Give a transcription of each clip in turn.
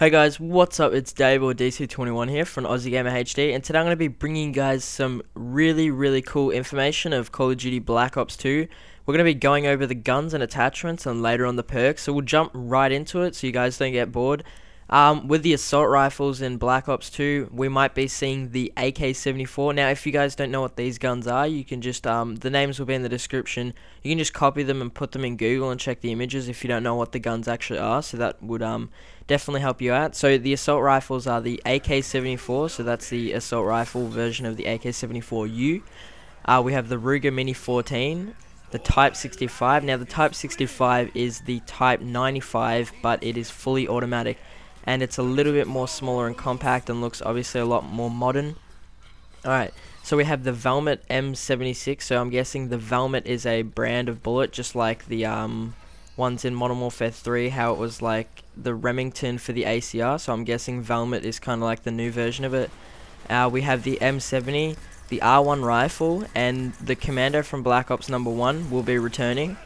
Hey guys, what's up? It's Dave or DC21 here from Aussie Gamer HD, and today I'm going to be bringing you guys some really cool information of Call of Duty Black Ops 2. We're going to be going over the guns and attachments and later on the perks, so we'll jump right into it so you guys don't get bored. With the assault rifles in Black Ops 2, we might be seeing the AK-74. Now, if you guys don't know what these guns are, you can just, the names will be in the description. You can just copy them and put them in Google and check the images if you don't know what the guns actually are, so that would definitely help you out. So the assault rifles are the AK-74, so that's the assault rifle version of the AK-74U. We have the Ruger Mini 14. The Type 65. Now the Type 65 is the Type 95, but it is fully automatic, and it's a little bit more smaller and compact and looks obviously a lot more modern. Alright, so we have the Valmet M76, so I'm guessing the Valmet is a brand of bullet, just like the ones in Modern Warfare 3, how it was like the Remington for the ACR, so I'm guessing Valmet is kind of like the new version of it. We have the M70, the R1 rifle, and the Commando from Black Ops No. 1 will be returning.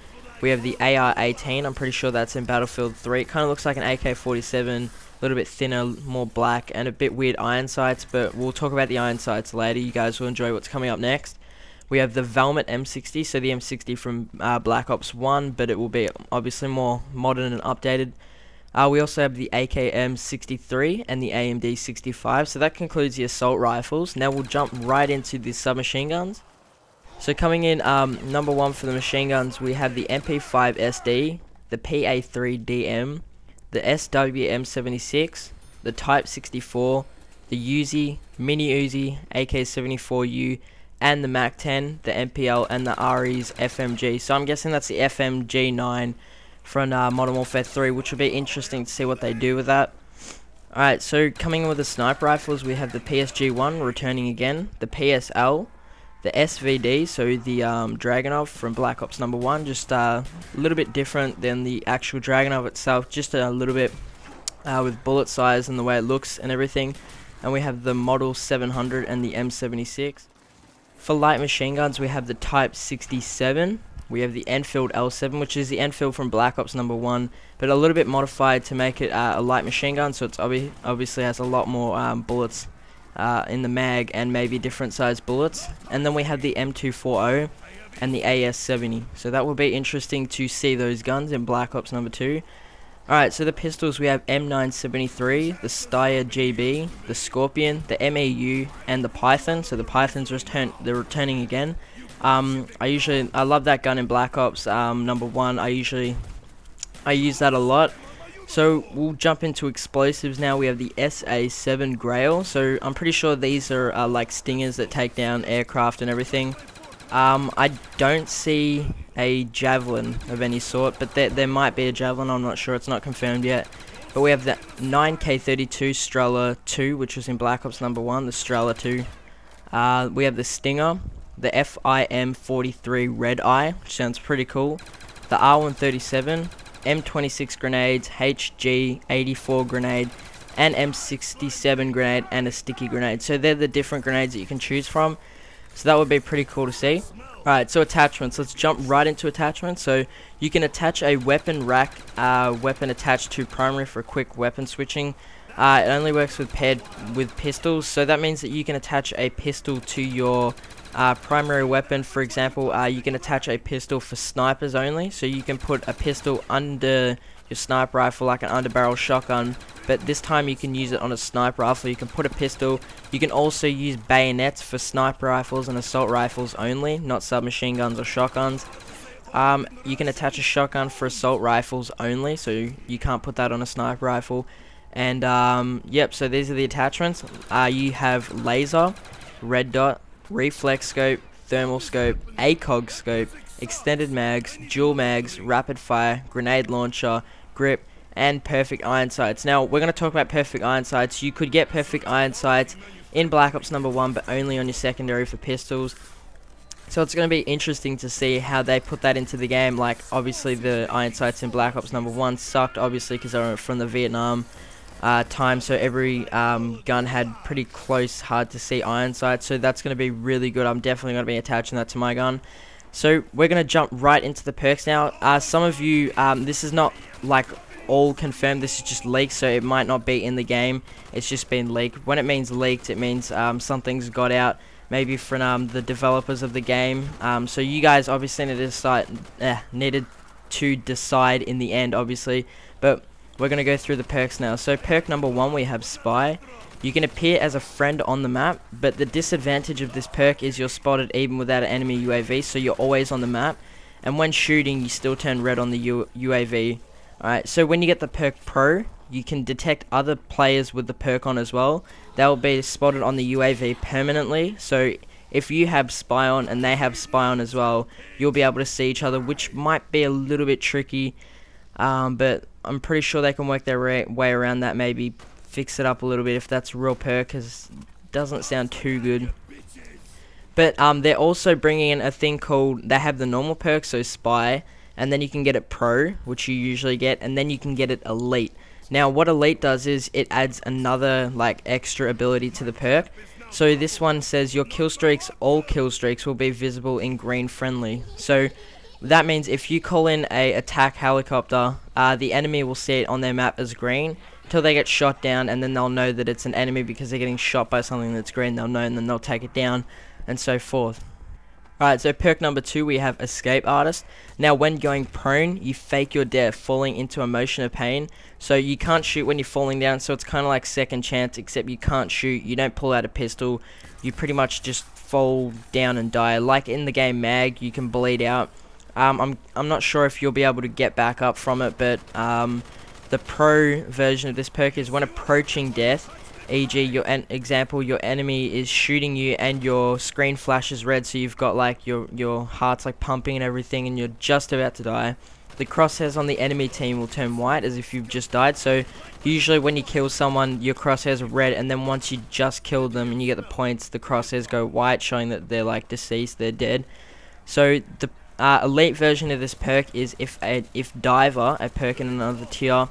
We have the AR-18, I'm pretty sure that's in Battlefield 3. It kind of looks like an AK-47, a little bit thinner, more black, and a bit weird iron sights, but we'll talk about the iron sights later. You guys will enjoy what's coming up next. We have the Valmet M60, so the M60 from Black Ops 1, but it will be obviously more modern and updated. We also have the AKM-63 and the AMD-65, so that concludes the assault rifles. Now we'll jump right into the submachine guns. So coming in number 1 for the machine guns, we have the MP5SD, the PA3DM, the SWM-76, the Type 64, the Uzi, Mini Uzi, AK-74U, and the MAC-10, the MPL, and the RE's FMG. So I'm guessing that's the FMG9 from Modern Warfare 3, which will be interesting to see what they do with that. Alright, so coming in with the sniper rifles, we have the PSG-1 returning again, the PSL, the SVD, so the Dragunov from Black Ops No. 1, just a little bit different than the actual Dragunov itself, just a little bit with bullet size and the way it looks and everything. And we have the Model 700 and the M76. For light machine guns, we have the Type 67. We have the Enfield L7, which is the Enfield from Black Ops No. 1, but a little bit modified to make it a light machine gun, so it's obviously has a lot more bullets in the mag and maybe different size bullets. And then we have the M240 and the AS70, so that will be interesting to see those guns in Black Ops No. 2. Alright, so the pistols, we have M973, the Steyr GB, the Scorpion, the MAU, and the Python. So the Python's they're returning again. I love that gun in Black Ops No. 1. I use that a lot. So we'll jump into explosives now. We have the SA7 Grail. So I'm pretty sure these are like stingers that take down aircraft and everything. I don't see a javelin of any sort, but there might be a javelin, I'm not sure, it's not confirmed yet. But we have the 9K32 Strela 2, which was in Black Ops No. 1, the Strela 2. We have the Stinger, the FIM43 Red Eye, which sounds pretty cool. The R137, M26 grenades, HG84 grenade, and M67 grenade, and a sticky grenade. So they're the different grenades that you can choose from. So that would be pretty cool to see. Alright, so attachments. Let's jump right into attachments. So you can attach a weapon rack, weapon attached to primary for quick weapon switching. It only works with paired with pistols, so that means that you can attach a pistol to your primary weapon. For example, you can attach a pistol for snipers only, so you can put a pistol under your sniper rifle like an underbarrel shotgun, but this time you can use it on a sniper rifle. You can put a pistol. You can also use bayonets for sniper rifles and assault rifles only, not submachine guns or shotguns. You can attach a shotgun for assault rifles only, so you can't put that on a sniper rifle. And yep, so these are the attachments. You have laser, red dot, reflex scope, thermal scope, ACOG scope, extended mags, dual mags, rapid fire, grenade launcher, grip, and perfect iron sights. Now we're going to talk about perfect iron sights. You could get perfect iron sights in Black Ops No. 1, but only on your secondary for pistols. So it's going to be interesting to see how they put that into the game. Like, obviously the iron sights in Black Ops No. 1 sucked, obviously, because they were from the Vietnam time, so every gun had pretty close, hard to see iron sights, so that's going to be really good. I'm definitely going to be attaching that to my gun. So we're going to jump right into the perks now. Some of you, this is not like all confirmed. This is just leaked, so it might not be in the game. It's just been leaked. When it means leaked, it means something's got out, maybe from the developers of the game. So you guys obviously needed to decide in the end, obviously. But we're going to go through the perks now. So perk number 1, we have Spy. You can appear as a friend on the map, but the disadvantage of this perk is you're spotted even without an enemy UAV, so you're always on the map. And when shooting, you still turn red on the UAV. Alright, so when you get the perk Pro, you can detect other players with the perk on as well. They'll be spotted on the UAV permanently, so if you have Spy on and they have Spy on as well, you'll be able to see each other, which might be a little bit tricky, but I'm pretty sure they can work their way around that, maybe fix it up a little bit if that's a real perk, because it doesn't sound too good. But they're also bringing in a thing called, they have the normal perk, so Spy, and then you can get it Pro, which you usually get, and then you can get it Elite. Now what Elite does is it adds another like extra ability to the perk. So this one says your kill streaks, all kill streaks will be visible in green friendly. So that means if you call in a attack helicopter, the enemy will see it on their map as green until they get shot down, and then they'll know that it's an enemy because they're getting shot by something that's green. They'll know, and then they'll take it down, and so forth. Alright, so perk number 2, we have Escape Artist. Now when going prone, you fake your death, falling into a motion of pain. So you can't shoot when you're falling down, so it's kind of like second chance, except you can't shoot, you don't pull out a pistol, you pretty much just fall down and die. Like in the game Mag, you can bleed out. I'm not sure if you'll be able to get back up from it, but the pro version of this perk is when approaching death, e.g. your enemy is shooting you and your screen flashes red, so you've got like your heart's like pumping and everything and you're just about to die. The crosshairs on the enemy team will turn white as if you've just died, so usually when you kill someone your crosshairs are red, and then once you just killed them and you get the points, the crosshairs go white, showing that they're like deceased, they're dead. So the elite version of this perk is if Diver, a perk in another tier,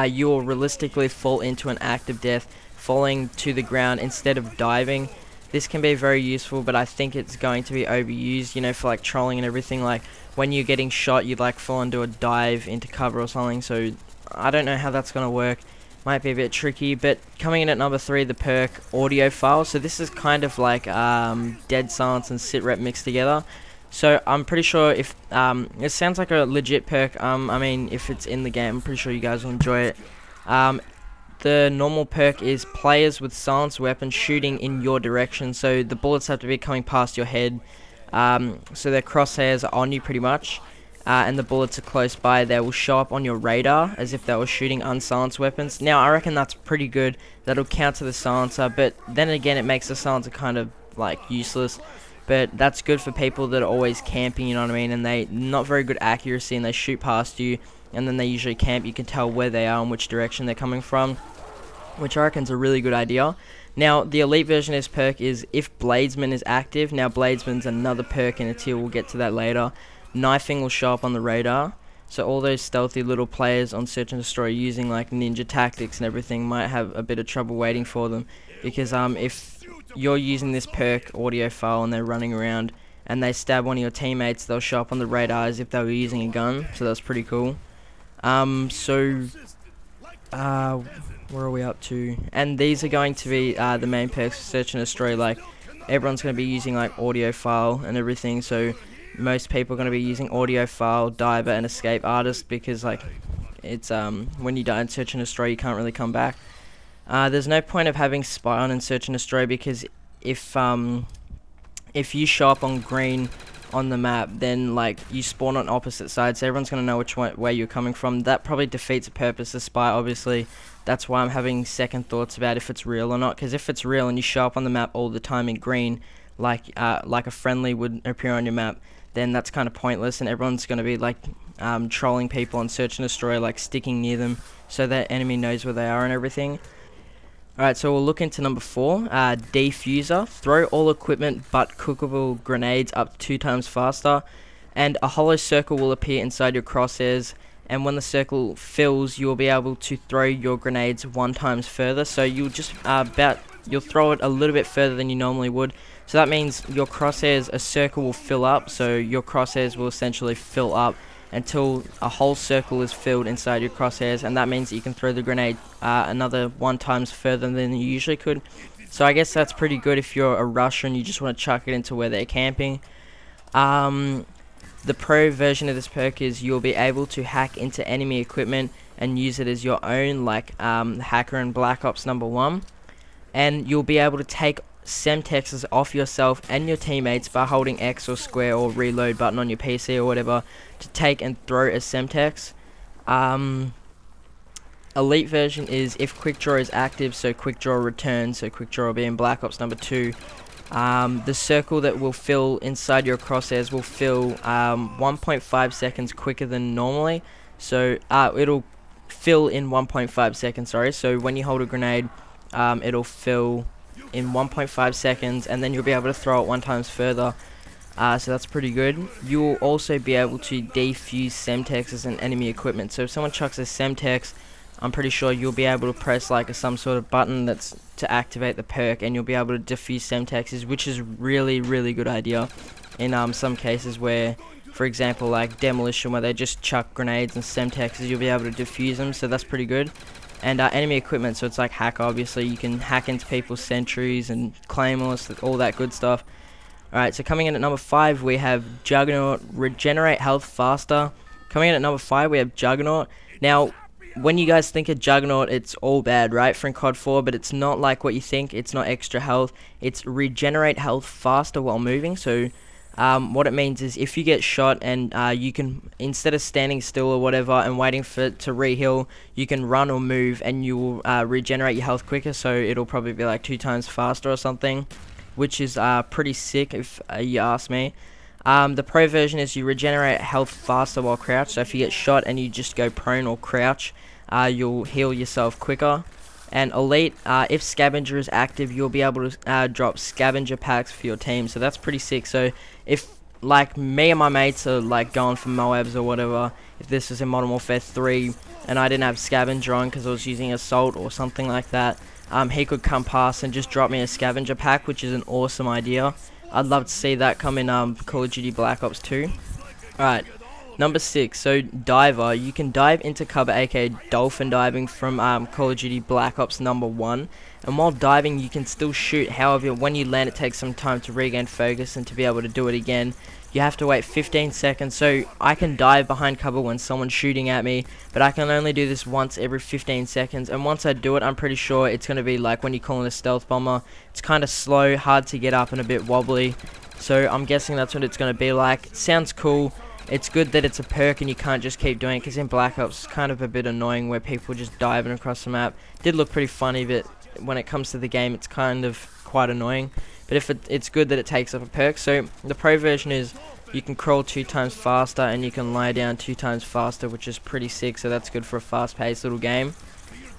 you will realistically fall into an act of death, falling to the ground instead of diving. This can be very useful, but I think it's going to be overused, you know, for like trolling and everything. Like when you're getting shot, you'd like fall into a dive into cover or something, so I don't know how that's going to work. Might be a bit tricky. But coming in at number 3, the perk Audio File. So this is kind of like Dead Silence and Sit Rep mixed together. So I'm pretty sure if it sounds like a legit perk. I mean, if it's in the game, I'm pretty sure you guys will enjoy it. The normal perk is players with silenced weapons shooting in your direction, so the bullets have to be coming past your head, so their crosshairs are on you pretty much, and the bullets are close by. They will show up on your radar as if they were shooting unsilenced weapons. Now I reckon that's pretty good, that'll counter the silencer, but then again it makes the silencer kind of like useless. But that's good for people that are always camping, you know what I mean, and they not very good accuracy and they shoot past you, and then they usually camp. You can tell where they are and which direction they're coming from, which I reckon is a really good idea. Now the elite version of this perk is if Bladesman is active. Now Bladesman's another perk in a tier, we'll get to that later. Knifing will show up on the radar, so all those stealthy little players on Search and Destroy using like ninja tactics and everything might have a bit of trouble waiting for them, because if you're using this perk Audio File and they're running around and they stab one of your teammates, they'll show up on the radar as if they were using a gun, so that's pretty cool. Where are we up to? And these are going to be the main perks for Search and Destroy. Like everyone's going to be using like Audio File and everything, so most people are going to be using Audio File, Diver and Escape Artist, because like it's when you die in Search and Destroy you can't really come back. There's no point of having Spy on in Search and Destroy, because if you show up on green on the map, then like you spawn on opposite sides, so everyone's gonna know which way you're coming from. That probably defeats the purpose of Spy, obviously. That's why I'm having second thoughts about if it's real or not, because if it's real and you show up on the map all the time in green, like a friendly would appear on your map, then that's kind of pointless, and everyone's gonna be like trolling people on Search and Destroy, like sticking near them so that enemy knows where they are and everything. Alright, so we'll look into number 4, Defuser. Throw all equipment but cookable grenades up to 2 times faster, and a hollow circle will appear inside your crosshairs, and when the circle fills, you will be able to throw your grenades 1 times further. So you'll just you'll throw it a little bit further than you normally would. So that means your crosshairs, a circle will fill up, so your crosshairs will essentially fill up, until a whole circle is filled inside your crosshairs, and that means that you can throw the grenade another 1 times further than you usually could. So I guess that's pretty good if you're a rusher and you just want to chuck it into where they're camping. The pro version of this perk is you'll be able to hack into enemy equipment and use it as your own, like Hacker in Black Ops #1, and you'll be able to take Semtexes off yourself and your teammates by holding X or square or reload button on your PC or whatever to take and throw a Semtex. Elite version is if Quick Draw is active, so Quick Draw returns, so Quick Draw will be in Black Ops #2. The circle that will fill inside your crosshairs will fill 1.5 seconds quicker than normally, so it'll fill in 1.5 seconds, sorry, so when you hold a grenade, it'll fill in 1.5 seconds, and then you'll be able to throw it 1 times further. So that's pretty good. You'll also be able to defuse Semtexes and enemy equipment. So if someone chucks a Semtex, I'm pretty sure you'll be able to press like some sort of button that's to activate the perk, and you'll be able to defuse Semtexes, which is really good idea in some cases where, for example, like demolition, where they just chuck grenades and Semtexes, you'll be able to defuse them. So that's pretty good. And enemy equipment, so it's like hack, obviously you can hack into people's sentries and claymores, all that good stuff. Alright, so coming in at number 5 we have Juggernaut, regenerate health faster. Coming in at number 5 we have Juggernaut. Now when you guys think of Juggernaut, it's all bad, right, for in COD 4, but it's not like what you think. It's not extra health, it's regenerate health faster while moving. So what it means is if you get shot and you can, instead of standing still or whatever and waiting for it to re-heal, you can run or move and you will regenerate your health quicker, so it'll probably be like 2 times faster or something, which is pretty sick if you ask me. The pro version is you regenerate health faster while crouched, so if you get shot and you just go prone or crouch, you'll heal yourself quicker. And elite, if scavenger is active, you'll be able to drop scavenger packs for your team, so that's pretty sick. So if like me and my mates are like going for Moabs or whatever, if this was in Modern Warfare 3 and I didn't have scavenger on because I was using assault or something like that, he could come past and just drop me a scavenger pack, which is an awesome idea. I'd love to see that come in Call of Duty Black Ops 2. Alright, number 6, so diver. You can dive into cover, aka dolphin diving, from Call of Duty Black Ops #1. And while diving you can still shoot, however when you land it takes some time to regain focus, and to be able to do it again you have to wait 15 seconds. So I can dive behind cover when someone's shooting at me, but I can only do this once every 15 seconds, and once I do it I'm pretty sure it's going to be like when you call in a stealth bomber. It's kind of slow, hard to get up, and a bit wobbly, so I'm guessing that's what it's going to be like. Sounds cool. It's good that it's a perk and you can't just keep doing it, because in Black Ops it's kind of a bit annoying where people are just diving across the map. Did look pretty funny, but when it comes to the game it's kind of quite annoying. But if it's good that it takes up a perk. So the pro version is you can crawl 2 times faster and you can lie down 2 times faster, which is pretty sick, so that's good for a fast paced little game.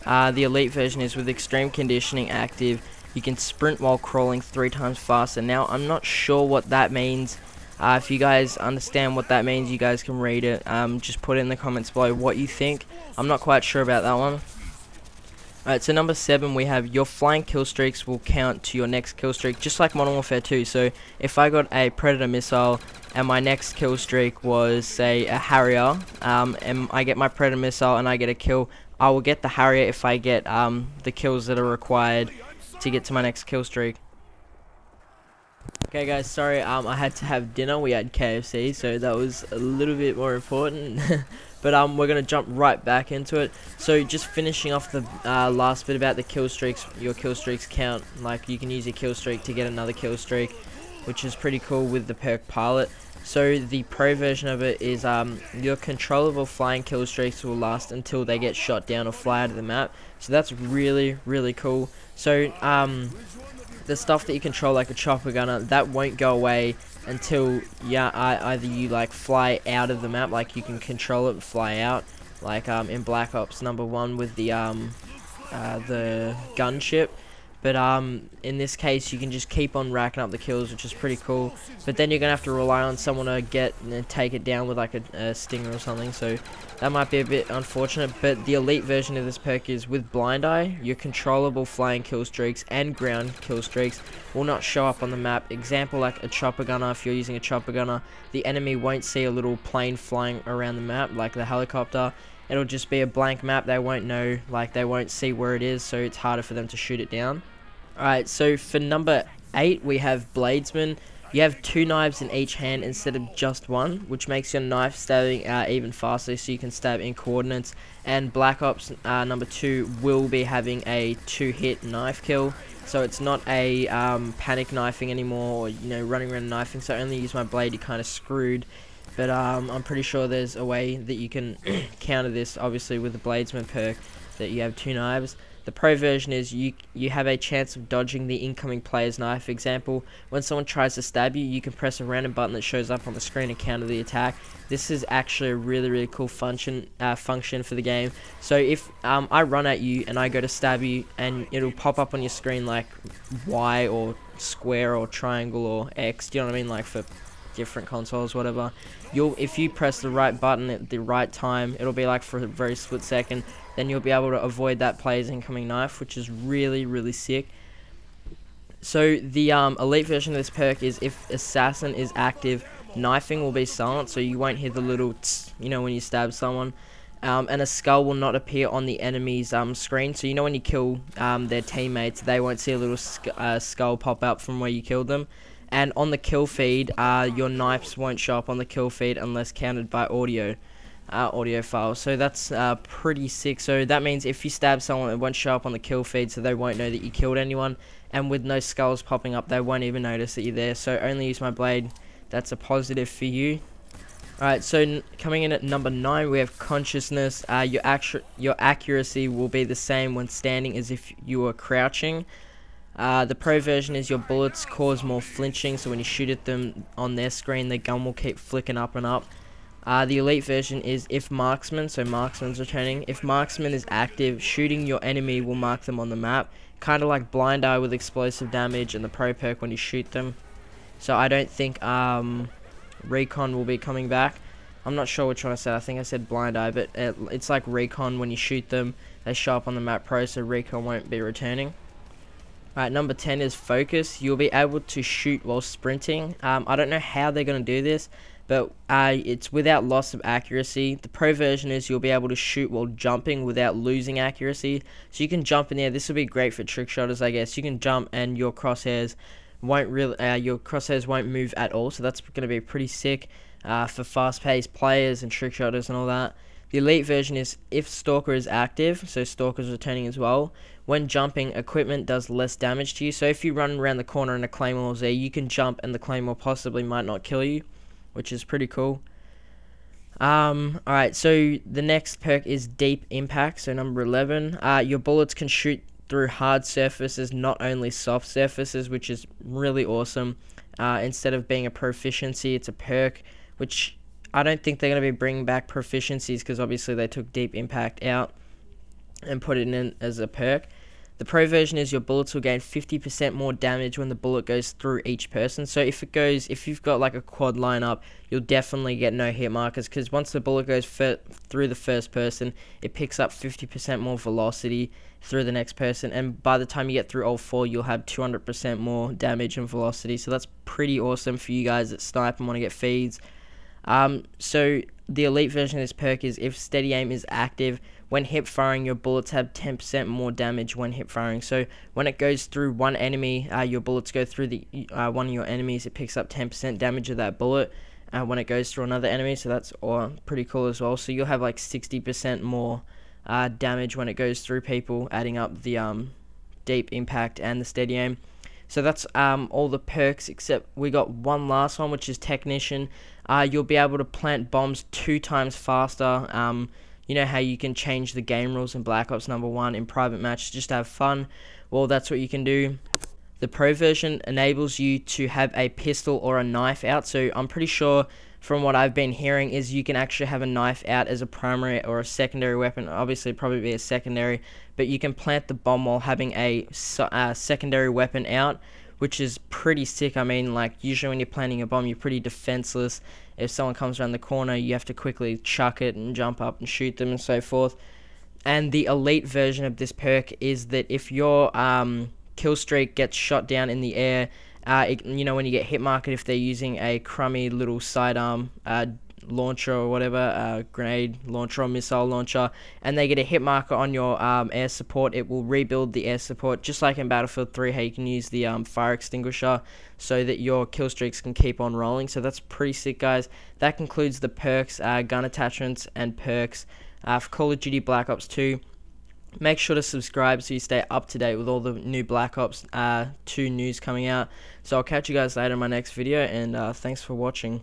The elite version is with extreme conditioning active, you can sprint while crawling 3 times faster. Now I'm not sure what that means. If you guys understand what that means, you guys can read it. Just put it in the comments below what you think. I'm not quite sure about that one. Alright, so number 7 we have your flying kill streaks will count to your next kill streak, just like Modern Warfare 2. So if I got a Predator missile and my next kill streak was, say, a Harrier, and I get my Predator missile and I get a kill, I will get the Harrier if I get the kills that are required to get to my next kill streak. Okay guys, sorry, I had to have dinner. We had KFC, so that was a little bit more important. But we're gonna jump right back into it. So just finishing off the last bit about the kill streaks. Your kill streaks count, like you can use your kill streak to get another kill streak, which is pretty cool with the perk Pilot. So the pro version of it is your controllable flying kill streaks will last until they get shot down or fly out of the map. So that's really cool. So the stuff that you control, like a chopper gunner, that won't go away until either you like fly out of the map, like you can control it and fly out, like in Black Ops #1 with the gunship. But in this case, you can just keep on racking up the kills, which is pretty cool. But then you're gonna have to rely on someone to get and take it down with like a stinger or something. So that might be a bit unfortunate. But the elite version of this perk is with Blind Eye. Your controllable flying kill streaks and ground kill streaks will not show up on the map. Example, like a chopper gunner. If you're using a chopper gunner, the enemy won't see a little plane flying around the map like the helicopter. It'll just be a blank map. They won't know, like they won't see where it is, so it's harder for them to shoot it down. Alright, so for number 8 we have Bladesman. You have 2 knives in each hand instead of just one, which makes your knife stabbing even faster, so you can stab in coordinates. And Black Ops number 2 will be having a 2-hit knife kill, so it's not a panic knifing anymore, or running around knifing. So I only use my blade, you're kind of screwed. But I'm pretty sure there's a way that you can counter this, obviously with the Bladesman perk, that you have 2 knives. The pro version is you have a chance of dodging the incoming player's knife. Example, when someone tries to stab you, you can press a random button that shows up on the screen and counter the attack. This is actually a really cool function for the game. So if I run at you and I go to stab you, and it'll pop up on your screen like Y or square or triangle or X, do you know what I mean, like for different consoles, whatever. If you press the right button at the right time, it'll be like for a very split second, then you'll be able to avoid that player's incoming knife, which is really sick. So the elite version of this perk is if assassin is active, knifing will be silent, so you won't hear the little tss, when you stab someone. And a skull will not appear on the enemy's screen, so when you kill their teammates, they won't see a little skull pop up from where you killed them. And on the kill feed, your knives won't show up on the kill feed unless counted by audio files. So that's pretty sick. So that means if you stab someone, it won't show up on the kill feed, so they won't know that you killed anyone. And with no skulls popping up, they won't even notice that you're there. So only use my blade. That's a positive for you. Alright, so coming in at number 9, we have consciousness. Your accuracy will be the same when standing as if you were crouching. The pro version is your bullets cause more flinching, so when you shoot at them on their screen, the gun will keep flicking up and up. The elite version is if marksman, so marksman's returning. If marksman is active, shooting your enemy will mark them on the map. Kind of like Blind Eye with explosive damage and the pro perk when you shoot them. So I don't think Recon will be coming back. I'm not sure which one I said. I think I said Blind Eye, but it's like Recon. When you shoot them, they show up on the map pro, so Recon won't be returning. Alright, number 10 is focus. You'll be able to shoot while sprinting. I don't know how they're going to do this, but it's without loss of accuracy. The pro version is you'll be able to shoot while jumping without losing accuracy. So you can jump in there. This will be great for trick shotters, I guess. You can jump and your crosshairs won't move at all. So that's going to be pretty sick for fast-paced players and trick shotters and all that. The elite version is if Stalker is active, so Stalker's returning as well. When jumping, equipment does less damage to you. So if you run around the corner and a Claymore is there, you can jump and the Claymore possibly might not kill you, which is pretty cool. Alright, so the next perk is Deep Impact, so number 11. Your bullets can shoot through hard surfaces, not only soft surfaces, which is really awesome. Instead of being a proficiency, it's a perk, which I don't think they're going to be bringing back proficiencies, because obviously they took Deep Impact out and put it in as a perk. The pro version is your bullets will gain 50% more damage when the bullet goes through each person. So if you've got like a quad lineup, you'll definitely get no hit markers, because once the bullet goes through the first person, it picks up 50% more velocity through the next person, and by the time you get through all 4, you'll have 200% more damage and velocity. So that's pretty awesome for you guys that snipe and want to get feeds. So the elite version of this perk is if steady aim is active, when hip firing, your bullets have 10% more damage when hip firing. So when it goes through one enemy, your bullets go through the one of your enemies, it picks up 10% damage of that bullet when it goes through another enemy. So that's pretty cool as well. So you'll have like 60% more damage when it goes through people, adding up the Deep Impact and the steady aim. So that's all the perks, except we got one last one, which is Technician. You'll be able to plant bombs 2 times faster. You know how you can change the game rules in Black Ops number 1 in private matches just to have fun? Well, that's what you can do. The pro version enables you to have a pistol or a knife out, so I'm pretty sure from what I've been hearing, is you can actually have a knife out as a primary or a secondary weapon. Obviously, probably be a secondary, but you can plant the bomb while having a secondary weapon out, which is pretty sick. I mean, like, usually when you're planting a bomb, you're pretty defenseless. If someone comes around the corner, you have to quickly chuck it and jump up and shoot them and so forth. And the elite version of this perk is that if your kill streak gets shot down in the air, when you get hit marked, if they're using a crummy little sidearm launcher or whatever, grenade launcher or missile launcher, and they get a hit marker on your air support, it will rebuild the air support, just like in Battlefield 3, how you can use the fire extinguisher so that your kill streaks can keep on rolling. So that's pretty sick, guys. That concludes the perks, gun attachments, and perks for Call of Duty Black Ops 2. Make sure to subscribe so you stay up to date with all the new Black Ops 2 news coming out. So I'll catch you guys later in my next video, and thanks for watching.